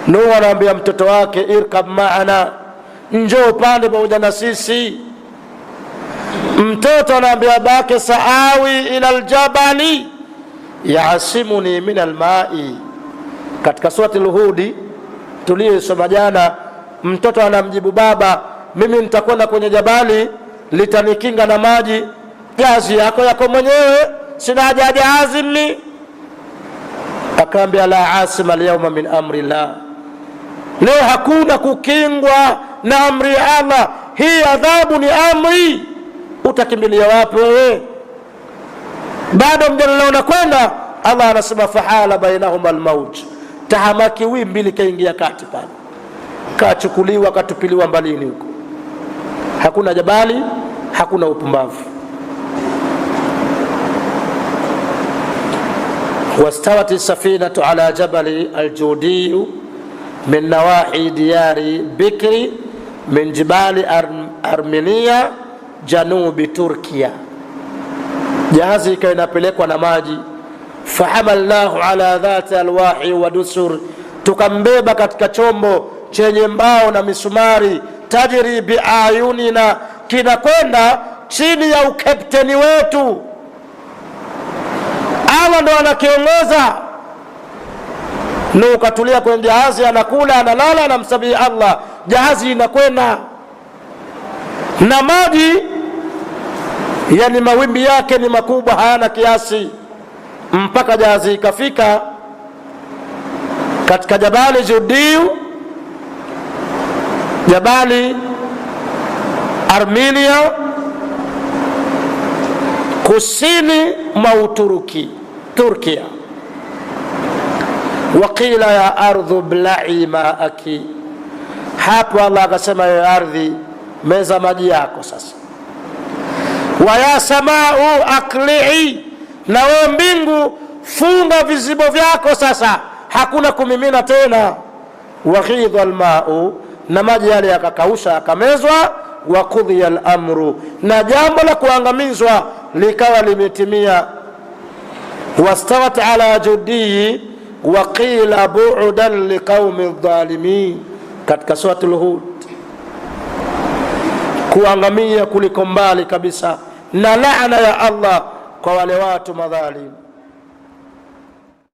Nuhu anaambia mtoto wake, irkab maana, njoo pande pamoja na sisi. Mtoto anaambia babake, saawi ila aljabali yasimuni min almai. Katika surati al-Hud tuliyosoma jana, mtoto anamjibu baba, mimi nitakwenda kwenye jabali litanikinga na maji. Jazi yako mwenyewe, sina haja jahazi mimi. Akaambia, la asima alyawma min amri llah, leo hakuna kukingwa na amri ya Allah. Hii adhabu ni amri, utakimbilia wapi wewe? Bado mjadala unakwenda. Allah anasema, fahala bainahuma almauj, tahamaki wimbi likaingia kati pale, kachukuliwa katupiliwa mbalini huko. Hakuna jabali, hakuna upumbavu. wastawat safinatu ala jabali aljudi min nawahi diyari Bikri min jibali Armenia janubi Turkia. Jahazi ikawa inapelekwa na maji. Fahamalnahu ala dhati alwahi wa dusur, tukambeba katika chombo chenye mbao na misumari. Tajri biayunina, kinakwenda chini ya ukapteni wetu. Allah ndo anakiongoza. Nuhu katulia kwenye jahazi, anakula, analala, anamsabihi Allah. Jahazi inakwenda na maji, yani mawimbi yake ni makubwa, hayana kiasi, mpaka jahazi ikafika katika jabali Judiu, jabali Armenia, kusini mwa Uturuki, Turkia. Waqila ya ardhu bla'i ma'aki, hapo Allah akasema, ya ardhi meza maji yako sasa. Wa ya samau aqli'i, na wewe mbingu funga vizibo vyako sasa, hakuna kumimina tena. Wa ghidha alma'u, na maji yale yakakausha yakamezwa. Wa qudhiya al-amru, na jambo la kuangamizwa likawa limetimia. Wastawat ala judii wa qila bu'dan liqaumi adh-dhalimin, katika surati al-Hud. Kuangamia kuliko mbali kabisa na laana ya Allah kwa wale watu madhalim.